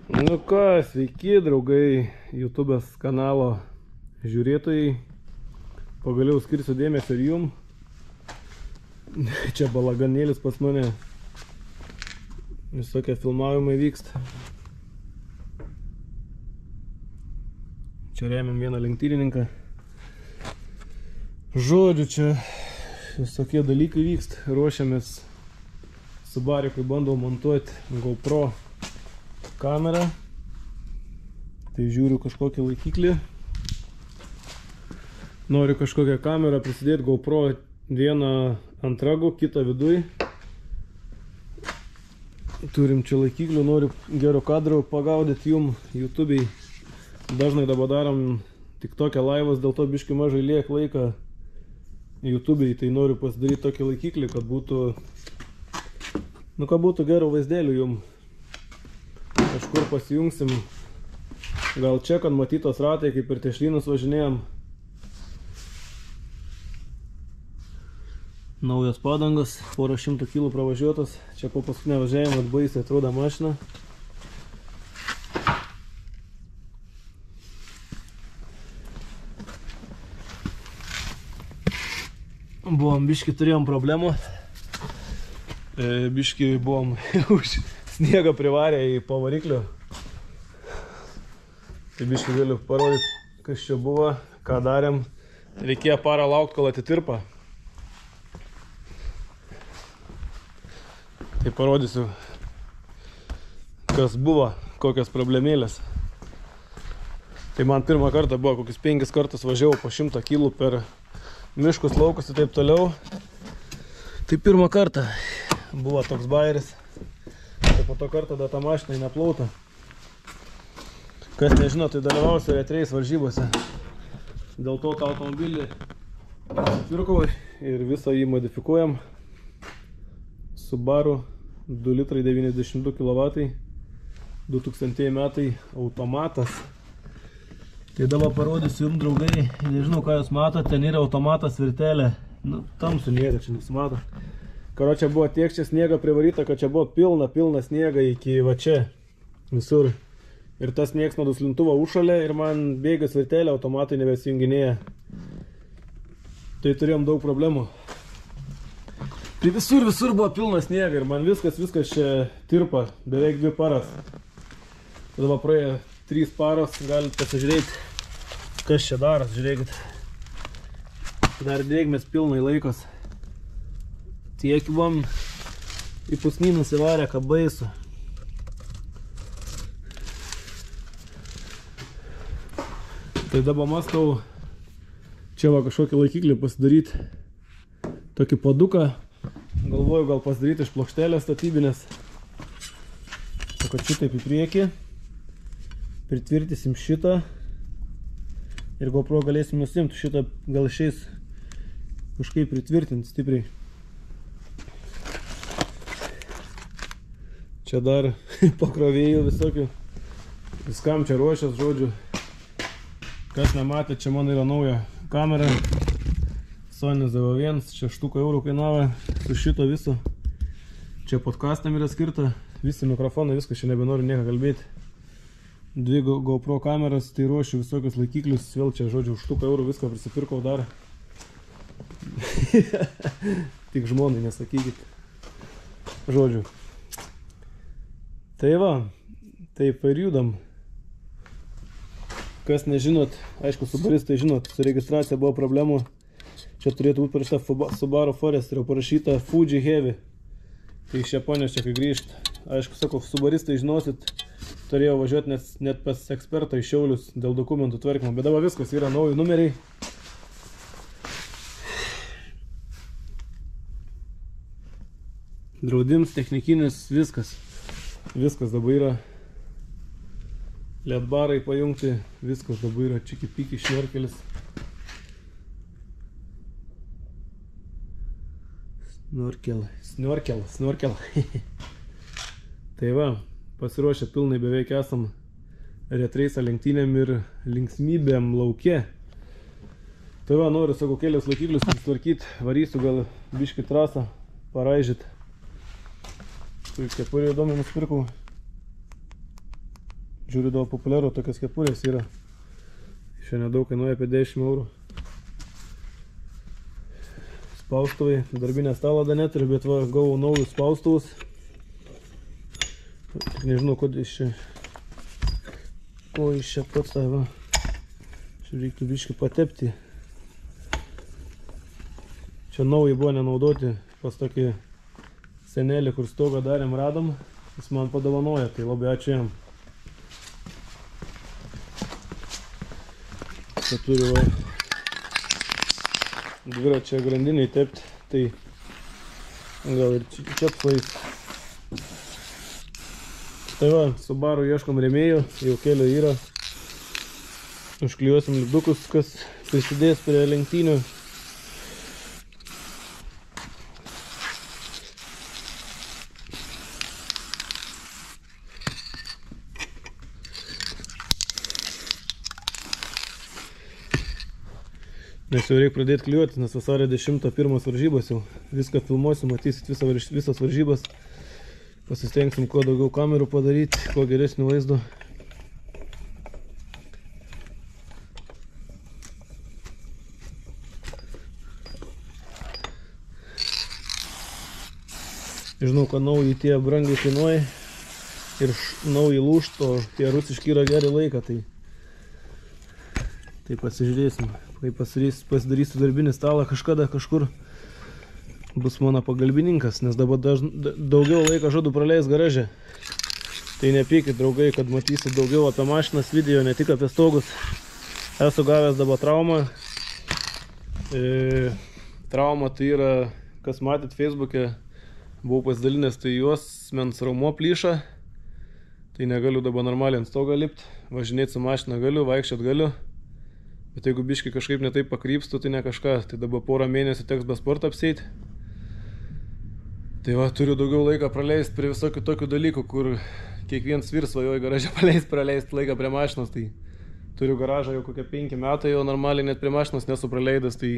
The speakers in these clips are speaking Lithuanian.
Nu ką, sveiki draugai, YouTube'as kanalo žiūrėtojai. Pagaliau skirsiu dėmesio ir jum. Čia balaganėlis pas mane. Visokie filmavimai vyksta. Čia remiam vieną lenktynininką. Žodžiu, čia visokie dalykai vyksta. Ruošiamės su Bariku, bandau montuoti GoPro kamerą. Tai žiūriu kažkokį laikiklį. Noriu kažkokią kamerą prisidėti GoPro vieną ant rago, kitą viduj. Turim čia laikiklių, noriu gero kadro pagaudyti jum YouTube'ai. Dažnai dabar darom tik tokią laivas, dėl to biškai mažai liek laiką YouTube'ai. Tai noriu pasidaryti tokį laikiklį, kad būtų gero vaizdėlių jum. Kažkur pasijungsim. Gal čia, kad matytos ratai, kaip ir Tešlynus važinėjom. Naujos padangos, porą 100 kg pravažiuotos. Čia po paskutinio važiavimo baisiai atrodo mašina. Biški turėjom problemų. Biški buvom už sniegą privarę į pavariklio. Tai biškai galiu parodyti, kas čia buvo, ką darėm. Reikėjo parą laukti, kol atitirpa. Tai parodysiu, kas buvo, kokios problemėlės. Tai man pirmą kartą buvo, kokius 5 kartus važiavau po 100 kg per miškus, laukus ir taip toliau. Tai pirmą kartą buvo toks bairis. Tai po to kartą ta mašina neplauta. Kas nežino, tai dalyvausiu retrėjais varžybose. Dėl to tą automobilį nusipirkau ir visą jį modifikuojam. Subaru 2 litrai 92 kW, 2000 metai automatas. Tai dabar parodysiu jums, draugai, nežinau ką jūs matote, ten yra automatas virtelė. Nu, tamsu niega čia nesimato. Karočią buvo tiek čia sniega privaryta, kad čia buvo pilna sniega iki va čia visur. Ir tas sniegs nuo duslintuvo užšalė ir man bėgas virtelė, automatai nebesijunginėja. Tai turėjom daug problemų. Tai visur buvo pilna sniega ir man viskas čia tirpa, beveik 2 paras. Dabar praėjo 3 paros, galite pasižiūrėti, kas čia daras, žiūrėkit. Dar drėgmės pilnai laikos. Tiek buvom į pusnynus įvarę, ką baisu. Tai dabar mąstau čia va kažkokį laikiklį pasidaryti. Tokį paduką. Galvoju gal pasidaryti iš plokštelės statybinės. Kad šitaip į priekį. Pritvirtysim šitą. Ir GoPro galėsim nusimti. Šitą gal išeis kažkaip pritvirtinti stipriai. Čia dar pakrovėjų visokių. Viskam čia ruošęs, žodžiu. Kas nematė, čia man yra nauja kamera. Sony ZV1, čia 6 eurų kainavo. Su šito viso. Čia podcastam yra skirta. Visi mikrofonai, viskas, čia nebenoriu nieko kalbėti. 2 GoPro kameras, tai ruošiu visokius laikiklius. Vėl čia, žodžiu, 100 eurų viską prisipirkau dar. Tik žmonai nesakykit. Žodžiu. Tai va, taip ir judam. Kas nežinot, aišku, subaristai žinot, su registracija buvo problemų. Čia turėtų būti parašyta Subaru Forester, parašyta Fuji Heavy. Tai iš Japonijos čia kai grįžt. Aišku, sakau, subaristai žinosit, turėjau važiuoti net pas ekspertą iš Šiaulius dėl dokumentų tvarkymo. Bet dabar viskas, yra nauji numeriai. Draudims, technikinis, viskas. Viskas dabar yra. LED barai pajungti, viskas dabar yra čiki-piki šnorkelis. Snorkel. Tai va, pasiruošę pilnai beveik esam retrėse lenktynėm ir linksmybėm lauke. Tai va, noriu, sakau, kelias laikiklius sutvarkyti, varysiu gal biškį trasą, paraižyt. Kepurį įdomiai nusipirkau. Žiūriu, daug populiaru, tokias kepurės yra. Šiandien daug kainuoja apie 10 eurų. Spaustuvai, darbinę stalą dar neturiu, bet va, gavau naujus spaustuvus. Tik nežinau, ko iš čia pats tai va. Čia reiktų biškį patepti. Čia nauji buvo nenaudoti, pas tokį senelį, kur stogą darėm, radom. Jis man padovanoja, tai labai ačiū jam. Čia turiu va, dviračio grandiniai tepti, tai gal ir čia apsais. Tai va, Subaru ieškom rėmėjų, jau kelio yra. Užklijuosim lipdukus, kas prisidės prie lenktynių. Nes jau reikia pradėti klijuoti, nes vasario 10 pirmas varžybos jau. Viską filmuosiu, matysit visas varžybas. Pasistengsim kuo daugiau kamerų padaryti, kuo geresnių vaizdo. Žinau, kad nauji tie brangiai kainuoja ir nauji lūžto, tie rusiški yra geri laiką, tai pasižiūrėsim. Kai pasidarysiu darbinį stalą kažkada kažkur bus mano pagalbininkas, nes dabar daugiau laiko žadu praleis garaže. Tai nepykit, draugai, kad matysit daugiau apie mašinas video, ne tik apie stogus. Esu gavęs dabar traumą. Trauma tai yra, kas matyt Facebook'e, buvau pasidalinęs, tai juosmens raumuo plyša. Tai negaliu dabar normaliai ant stogą lipti, važinėti su mašina galiu, vaikščiot galiu. Bet jeigu biškai kažkaip netaip pakrypstu, tai ne kažką. Tai dabar porą mėnesių teks be sporto apsėti. Tai va, turiu daugiau laiką praleisti prie visokių tokių dalykų, kur kiekvienas vyras svajoja garaže praleisti laiką prie mašinos. Tai turiu garažą jau kokie 5 metai, jau normaliai net prie mašinos nesu praleidęs. Tai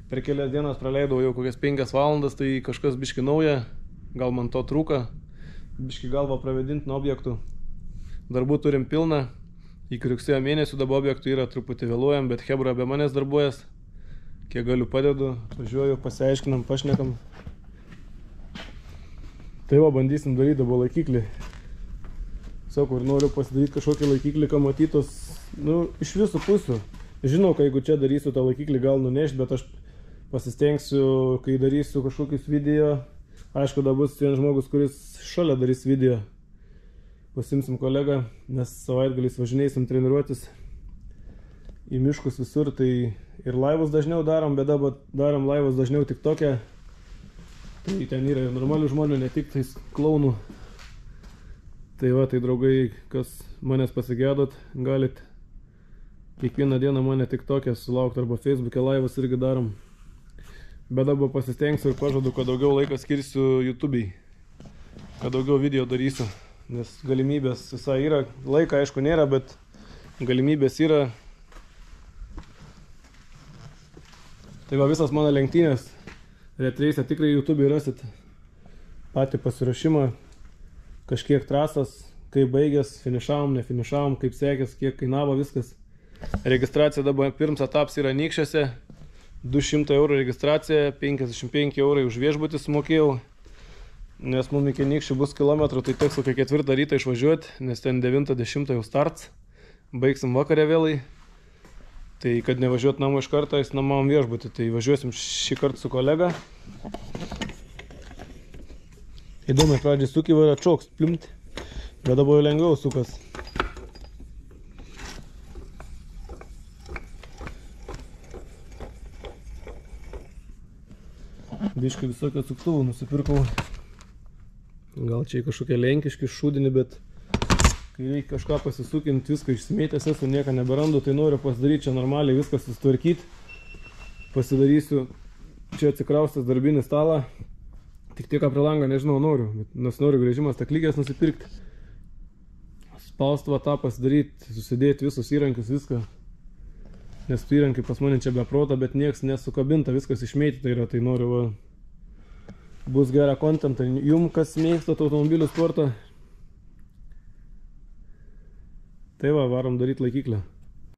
per kelias dienas praleidau jau kokias 5 valandas, tai kažkas biškai nauja. Gal man to trūka. Biškai galvą pravedinti nuo objektų. Darbų turim pilną. Iki rugsėjo mėnesių dabar objektų yra truputį vėluojam, bet Hebra be manęs darbuojas. Kiek galiu padedu, važiuoju, pasiaiškinam, pašnekam. Tai va, bandysim daryti dabar laikiklį. Sakau, ir noriu pasidaryti kažkokį laikiklį, ką matytos, iš visų pusių. Žinau, kad jeigu čia darysiu tą laikiklį, gal nunešti, bet aš pasistengsiu, kai darysiu kažkokius video. Aišku, da bus vienas žmogus, kuris šalia darys video. Pasimsim kolegą, nes savaitgaliais važinėsim treniruotis į miškus visur, tai ir laivus dažniau darom, bet dabar darom laivus dažniau tik tokia. Tai ten yra ir normalių žmonių, ne tik tais klaunų. Tai va, tai draugai, kas manęs pasigėdot, galit kiekvieną dieną mane tik tokia sulaukti, arba Facebook'e laivus irgi darom. Bet dabar pasistengsiu ir pažadu, kad daugiau laiką skirsiu YouTube'ai, kad daugiau video darysiu. Nes galimybės visai yra, laiko aišku nėra, bet galimybės yra. Tai va, visas mano lenktynės retreise tikrai YouTube'ai rasit. Patį pasiruošimą, kažkiek trasas, kaip baigęs, finišavom, nefinišavom, kaip sekės, kiek kainavo viskas. Registracija dabar pirmas etapas yra Anykščiuose, 200 eurų registracija, 55 eurai už viešbutį sumokėjau. Nes mums iki Anykščių bus kilometrų, tai teks kokią 4 rytą išvažiuoti, nes ten 9-10 jau starts. Baigsim vakarę vėlai. Tai kad nevažiuot namo iš karto, jis namavom viešbutį. Tai važiuosim šį kartą su kolega. Įdomiai, pradžiai suki va atšoks, pliumti. Bet dabar jau lengviau sukas. Biškai visokio atsuktuvų nusipirkau. Gal čia kažkokie lenkiški šūdini, bet kai reikia kažką pasisukinti, viską išsimėtęs esu, nieką neberandu, tai noriu pasidaryti čia normaliai, viską susitvarkyti. Pasidarysiu čia atsikraustęs darbinį stalą. Tik tiek prie langą nežinau, noriu, nes noriu grįžimas taklikės nusipirkti. Spaustuvą tą pasidaryti, susidėti visus įrankius, viską. Nes tų įrankiai pas mane čia be proto, bet nieks nesukabinta, viskas išmėtyta yra, tai noriu va. Bus gerą kontentą jum, kas mėgstat automobilių sportą. Tai va, varom daryti laikiklę.